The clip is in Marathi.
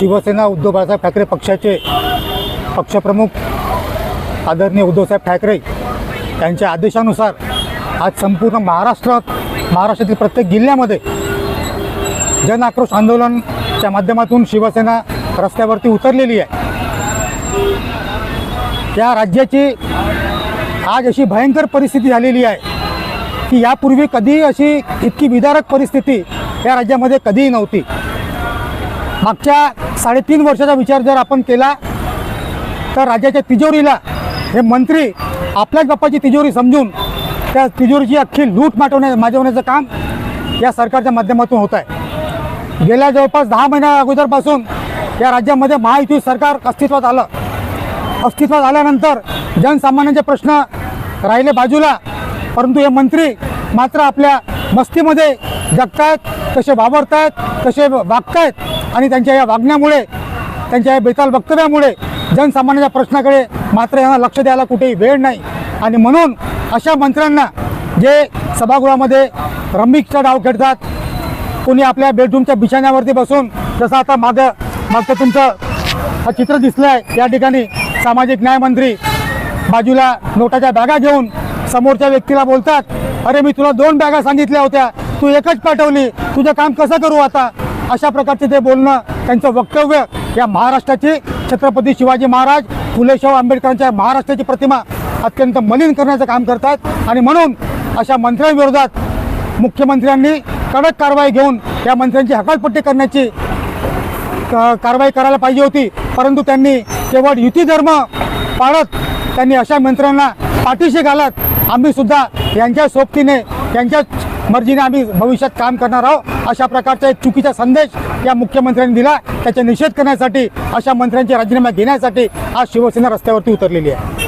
शिवसेना उद्धव बाळासाहेब ठाकरे पक्षाचे पक्षप्रमुख आदरणीय उद्धवसाहेब ठाकरे यांच्या आदेशानुसार आज संपूर्ण महाराष्ट्रातील प्रत्येक जिल्ह्यामध्ये जन आक्रोश आंदोलनच्या माध्यमातून शिवसेना रस्त्यावरती उतरलेली आहे। या राज्याची आज अशी भयंकर परिस्थिती झालेली आहे की यापूर्वी कधी अशी इतकी विदारक परिस्थिती या राज्यामध्ये कधीही नव्हती। मागच्या 3.5 वर्षाचा विचार जर आपण केला तर राज्याच्या तिजोरीला हे मंत्री आपल्याच बापाची तिजोरी समजून त्या तिजोरीची अख्खी लूट माजवण्याचं काम या सरकारच्या माध्यमातून होत आहे। गेल्या जवळपास 10 महिन्या अगोदरपासून या राज्यामध्ये महायुती सरकार अस्तित्वात आल्यानंतर जनसामान्यांचे प्रश्न राहिले बाजूला, परंतु हे मंत्री मात्र आपल्या मस्तीमध्ये जगतायत, कसे वावरतायत, कसे वागतायत आणि त्यांच्या या वागण्यामुळे, त्यांच्या या बेताल वक्तव्यामुळे जनसामान्यांच्या प्रश्नाकडे मात्र यांना लक्ष द्यायला कुठेही वेळ नाही। आणि म्हणून अशा मंत्र्यांना जे सभागृहामध्ये रम्मीचा डाव खेळतात, कोणी आपल्या बेडरूमच्या बिछाण्यावरती बसून, जसं आता मागं तुमचं हा चित्र दिसलं आहे, या ठिकाणी सामाजिक न्याय मंत्री बाजूला नोटाच्या बॅगा घेऊन समोरच्या व्यक्तीला बोलतात, अरे मी तुला 2 बॅगा सांगितल्या होत्या, तू एकच पाठवली, तुझं काम कसं करू आता। अशा प्रकारचे ते बोलणं, त्यांचं वक्तव्य या महाराष्ट्राची छत्रपती शिवाजी महाराज, फुले शाहू आंबेडकरांच्या महाराष्ट्राची प्रतिमा अत्यंत मलिन करण्याचं काम करतात। आणि म्हणून अशा मंत्र्यांविरोधात मुख्यमंत्र्यांनी कडक कारवाई घेऊन या मंत्र्यांची हकालपट्टी करण्याची कारवाई करायला पाहिजे होती, परंतु त्यांनी केवळ युती धर्म पाळत त्यांनी अशा मंत्र्यांना पाठीशी घालत आम्ही सुद्धा यांच्या सोबतीने, यांच्या मर्जीने आम्ही भविष्यात काम करणार आहोत, अशा प्रकारचा एक चुकीचा संदेश या मुख्यमंत्र्यांनी दिला। त्याचा निषेध करण्यासाठी, अशा मंत्र्यांचे राजीनामे घेण्यासाठी आज शिवसेना रस्त्यावरती उतरलेली आहे।